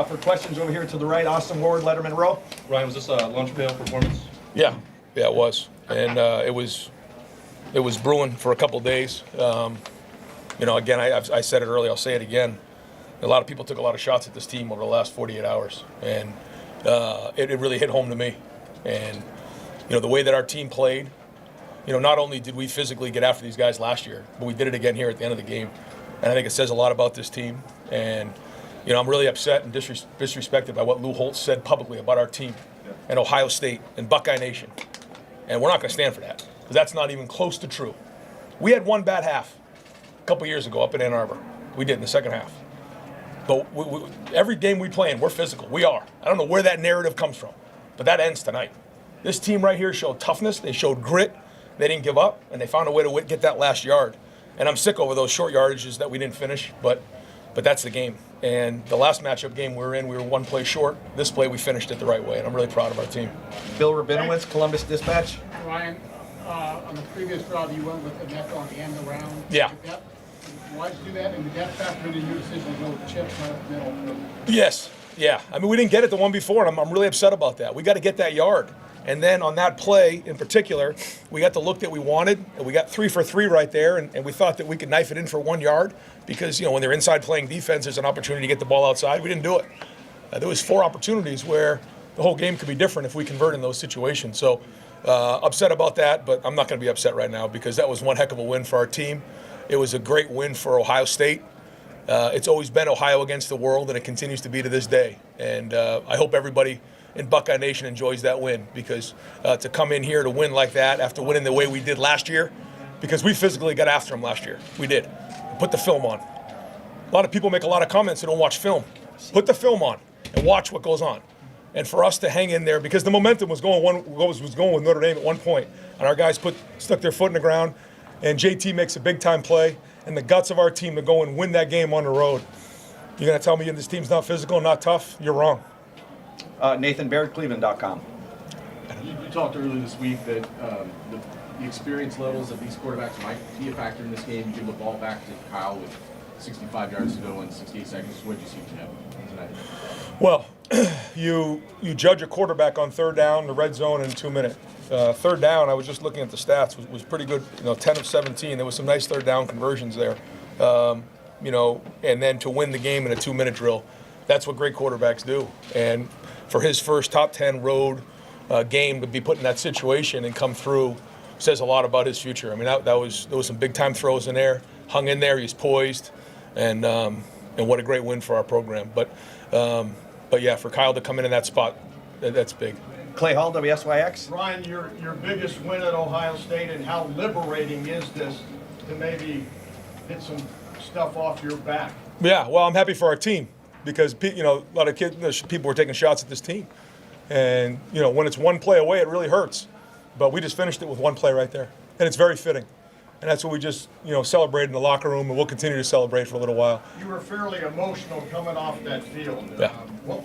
for questions over here to the right. Austin Ward, Letterman Row. Ryan, was this a lunch pail performance? Yeah, it was, and it was brewing for a couple days. Again, I said it earlier. I'll say it again. A lot of people took a lot of shots at this team over the last 48 hours, and it really hit home to me. And the way that our team played, not only did we physically get after these guys last year, but we did it again here at the end of the game. And I think it says a lot about this team. And I'm really upset and disrespected by what Lou Holtz said publicly about our team and Ohio State and Buckeye Nation. And we're not going to stand for that, because that's not even close to true. We had one bad half a couple years ago up in Ann Arbor. We did in the second half. But every game we play in, we're physical. We are. I don't know where that narrative comes from, but that ends tonight. This team right here showed toughness. They showed grit. They didn't give up, and they found a way to get that last yard. And I'm sick over those short yardages that we didn't finish, but that's the game. And the last matchup game we were in, we were one play short. This play, we finished it the right way, and I'm really proud of our team. Bill Rabinowitz, Columbus Dispatch. Ryan, on the previous drive, you went with the net on the end around. Yeah. Why did you do that? And did that factor into your decision to go with chips right up the middle? Yes. Yeah. I mean, we didn't get it the one before, and I'm really upset about that. We got to get that yard. And then on that play in particular, we got the look that we wanted, and we got 3 for 3 right there, and we thought that we could knife it in for 1 yard because, when they're inside playing defense, there's an opportunity to get the ball outside. We didn't do it. There was 4 opportunities where the whole game could be different if we convert in those situations. So upset about that, but I'm not going to be upset right now because that was one heck of a win for our team. It was a great win for Ohio State. It's always been Ohio against the world, and it continues to be to this day. And I hope everybody in Buckeye Nation enjoys that win, because to come in here to win like that after winning the way we did last year, because we physically got after them last year. We did. Put the film on. A lot of people make a lot of comments that don't watch film. Put the film on and watch what goes on. And for us to hang in there, because the momentum was going with Notre Dame at one point, and our guys stuck their foot in the ground, and JT makes a big-time play, and the guts of our team to go and win that game on the road. You're going to tell me this team's not physical, not tough? You're wrong. Nathan Baird, Cleveland.com. You talked earlier this week that the experience levels of these quarterbacks might be a factor in this game. You give the ball back to Kyle with 65 yards to go in 68 seconds. What did you see tonight? Well, you judge a quarterback on third down, the red zone, in 2 minutes. Third down, I was just looking at the stats, was pretty good. 10 of 17. There was some nice third down conversions there. And then to win the game in a 2-minute drill, that's what great quarterbacks do. And for his first top 10 road game to be put in that situation and come through says a lot about his future. I mean, there was some big time throws in there. Hung in there, he's poised, and what a great win for our program. But yeah, for Kyle to come in that spot, that's big. Clay Hall, WSYX. Ryan, your biggest win at Ohio State, and how liberating is this to maybe get some stuff off your back? Yeah, well, I'm happy for our team, because a lot of people were taking shots at this team, and when it's one play away, it really hurts. But we just finished it with one play right there, and it's very fitting. And that's what we just celebrated in the locker room, and we'll continue to celebrate for a little while. You were fairly emotional coming off that field. Yeah. What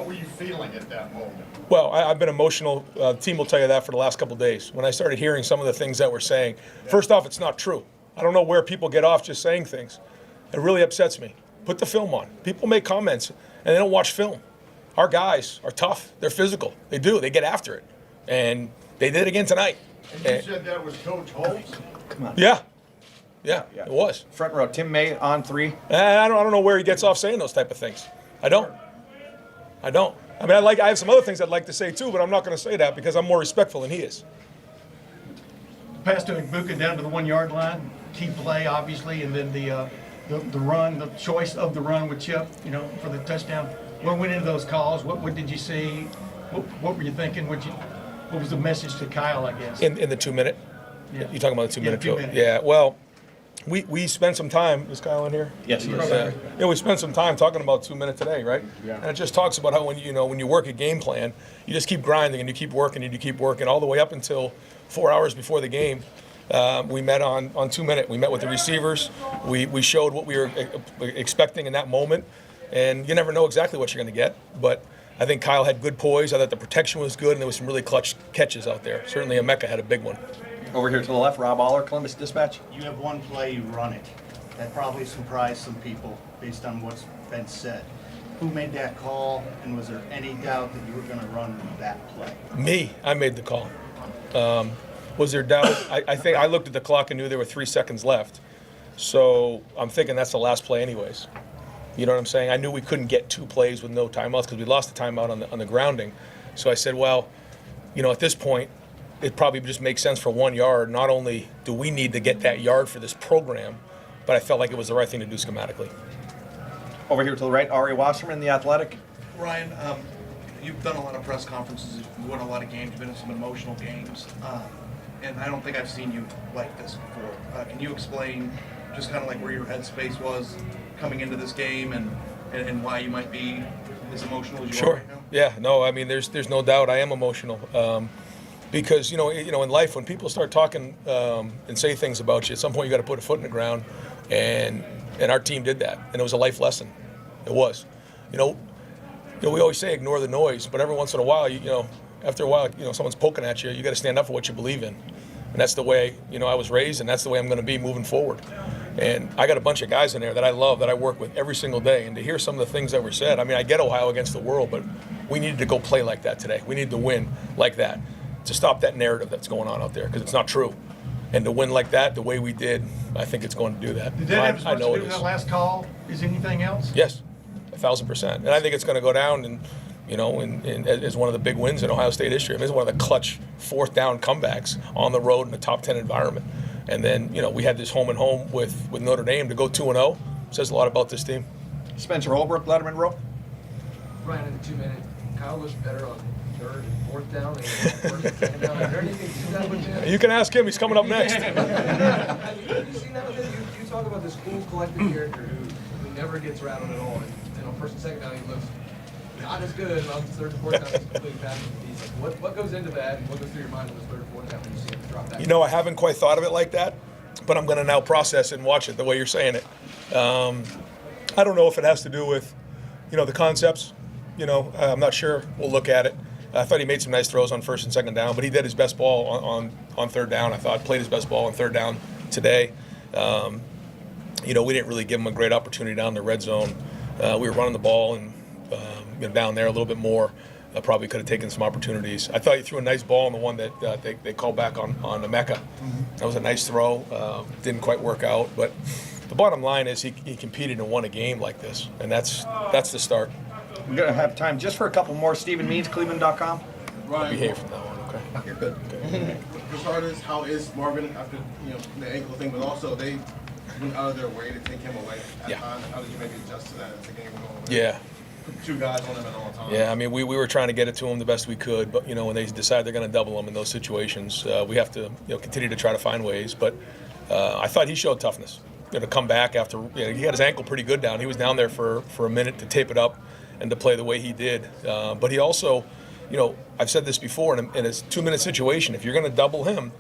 were you feeling at that moment? Well, I've been emotional. The team will tell you that for the last couple of days. When I started hearing some of the things that we're saying, first off, it's not true. I don't know where people get off just saying things. It really upsets me. Put the film on. People make comments, and they don't watch film. Our guys are tough. They're physical. They do. They get after it. And they did it again tonight. And you said that was Coach Holtz? Come on. Yeah, it was. Front row, Tim May on 3. I don't know where he gets off saying those type of things. I don't. I mean, I have some other things I'd like to say too, but I'm not going to say that because I'm more respectful than he is. Pass to Buka down to the 1 yard line, key play obviously, and then the run, the choice of the run with Chip, for the touchdown. What went into those calls? What did you see? What were you thinking? What was the message to Kyle, I guess? In the 2 minute. Yeah. You're talking about the 2 minute drill. 2 minutes. Yeah. Well, we spent some time. Is Kyle in here? Yes, he is. Yeah, we spent some time talking about 2 minute today, right? Yeah. And it just talks about how when you work a game plan, you just keep grinding and you keep working and you keep working all the way up until 4 hours before the game. We met on 2 minute. We met with the receivers. We showed what we were expecting in that moment, and you never know exactly what you're going to get. But I think Kyle had good poise. I thought the protection was good, and there was some really clutch catches out there. Certainly, Emeka had a big one. Over here to the left, Rob Aller, Columbus Dispatch. You have one play, you run it. That probably surprised some people based on what's been said. Who made that call, and was there any doubt that you were gonna run that play? Me, I made the call. Was there doubt? I think I looked at the clock and knew there were 3 seconds left. So I'm thinking that's the last play anyways. You know what I'm saying? I knew we couldn't get 2 plays with no timeouts because we lost the timeout on the grounding. So I said, well, you know, at this point, it probably just makes sense for 1 yard. Not only do we need to get that yard for this program, but I felt like it was the right thing to do schematically. Over here to the right, Ari Wasserman, The Athletic. Ryan, you've done a lot of press conferences, you've won a lot of games, you've been in some emotional games, and I don't think I've seen you like this before. Can you explain just kind of like where your headspace was coming into this game and why you might be as emotional as you are right now? Yeah, no, I mean, there's no doubt I am emotional. Because, you know, in life, when people start talking and say things about you, at some point you got to put a foot in the ground, and our team did that, and it was a life lesson. It was. You know, we always say ignore the noise, but every once in a while, you know, after a while, you know, someone's poking at you, you got to stand up for what you believe in. And that's the way, you know, I was raised, and that's the way I'm going to be moving forward. And I got a bunch of guys in there that I love, that I work with every single day. And to hear some of the things that were said, I mean, I get Ohio against the world, but we needed to go play like that today. We needed to win like that to stop that narrative that's going on out there, because it's not true. And to win like that, the way we did, I think it's going to do that. Did that have as I much to know do it with is. that last call as anything else? Yes, 1,000%. And I think it's going to go down, and you know, as one of the big wins in Ohio State history. I mean, it's one of the clutch 4th down comebacks on the road in a top 10 environment. And then, you know, we had this home and home with Notre Dame to go 2-0. Says a lot about this team. Spencer Holbrook, Letterman Row. Ryan, in the 2-minute, Kyle was better on 3rd and 4th down than 1st and 2nd down. Is there anything to that with him? You can ask him. He's coming up next. Have you seen that with him? You talk about this cool, collective character who never gets rattled at all. And on 1st and 2nd down, he looks not as good. On 3rd and 4th down, he's completely passing the defense. What goes into that, and what goes through your mind on this 3rd and 4th down when you see him drop that? You know, I haven't quite thought of it like that, but I'm going to now process it and watch it the way you're saying it. I don't know if it has to do with, you know, the concepts. You know, I'm not sure. We'll look at it. I thought he made some nice throws on 1st and 2nd down, but he did his best ball on 3rd down. I thought played his best ball on 3rd down today. You know, we didn't really give him a great opportunity down in the red zone. We were running the ball and you know, down there a little bit more. Probably could have taken some opportunities. I thought he threw a nice ball on the one that they called back on Emeka. That was a nice throw. Didn't quite work out, but the bottom line is he competed and won a game like this, and that's the start. We're going to have time just for a couple more. Stephen Means, Cleveland.com. Ryan, Behave from now on, okay? You're good. for starters, how is Marvin after the ankle thing, but also they went out of their way to take him away at Yeah. times. How did you maybe adjust to that as the game went on? Yeah. Put 2 guys on him at all times. Yeah, I mean, we were trying to get it to him the best we could, but, you know, when they decide they're going to double him in those situations, we have to, you know, continue to try to find ways. But I thought he showed toughness. You know, to come back after, you know, he had his ankle pretty good down. He was down there for a minute to tape it up and to play the way he did. But he also, you know, I've said this before, in a 2-minute situation, if you're going to double him,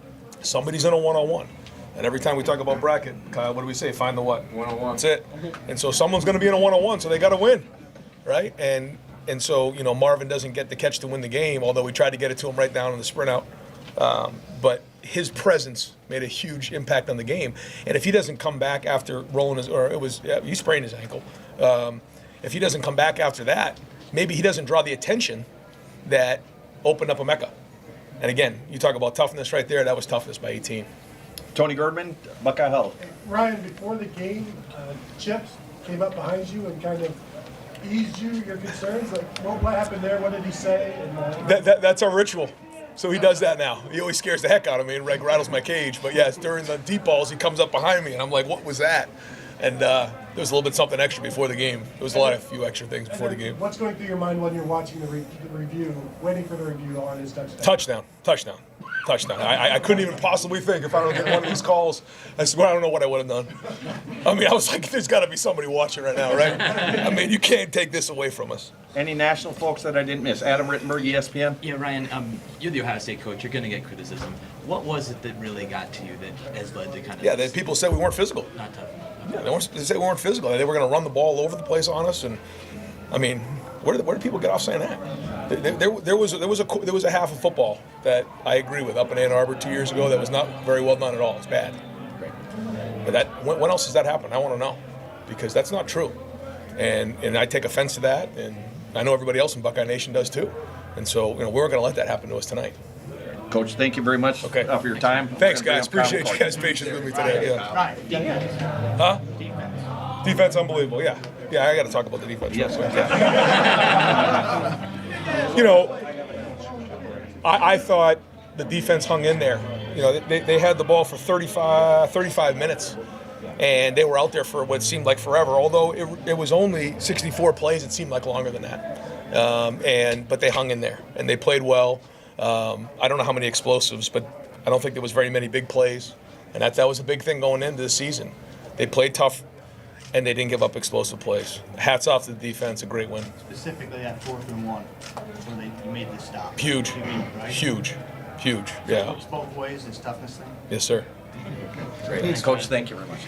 somebody's in a one-on-one. And every time we talk about bracket, Kyle, what do we say? Find the what? One-on-one. That's it. And so someone's going to be in a one-on-one, so they got to win, right? And so, you know, Marvin doesn't get the catch to win the game, although we tried to get it to him right down in the sprint out. But his presence made a huge impact on the game. And if he doesn't come back after rolling he sprained his ankle. If he doesn't come back after that, maybe he doesn't draw the attention that opened up Emeka. And again, you talk about toughness right there. That was toughness by 18. Tony Girdman, Buckeye Huddle. Ryan, before the game, Chips came up behind you and kind of eased your concerns. Like, what happened there? What did he say? And, That's our ritual. So he does that now. He always scares the heck out of me and rattles my cage. But yes, during the deep balls, he comes up behind me, and I'm like, what was that? And there was a little bit something extra before the game. There was a few extra things before the game. What's going through your mind when you're watching the review, waiting for the review on his touchdown? Touchdown. I couldn't even possibly think if I don't get one of these calls. I swear I don't know what I would have done. I mean, I was like, there's got to be somebody watching right now, right? I mean, you can't take this away from us. Any national folks that I didn't miss? Adam Rittenberg, ESPN. Yeah, Ryan, you're the Ohio State coach. You're going to get criticism. What was it that really got to you that has led to kind of... Yeah, people said we weren't physical. Not tough enough. Yeah, they said we weren't physical. They were going to run the ball all over the place on us. And, I mean, where did people get off saying that? There was a half of football that I agree with up in Ann Arbor 2 years ago that was not very well done at all. It's bad. But when else has that happened? I want to know, because that's not true. And I take offense to that, and I know everybody else in Buckeye Nation does too. And so, we weren't going to let that happen to us tonight. Coach, thank you very much Okay. for your time. Thanks, We're gonna guys. bring up Appreciate you guys' patience with me today. Yeah. Right, defense. Huh? Defense. Defense, unbelievable. Yeah. Yeah, I got to talk about the defense. Yes. real quick. I thought the defense hung in there. They had the ball for 35 minutes, and they were out there for what seemed like forever. Although it was only 64 plays, it seemed like longer than that. But they hung in there, and they played well. I don't know how many explosives, but I don't think there was very many big plays, and that was a big thing going into the season. They played tough, and they didn't give up explosive plays. Hats off to the defense, a great win. Specifically that 4th and 1, where you made the stop. Huge, You mean, right? huge, yeah. Works both ways, this toughness thing. Yes, sir. Great. Coach, thank you very much.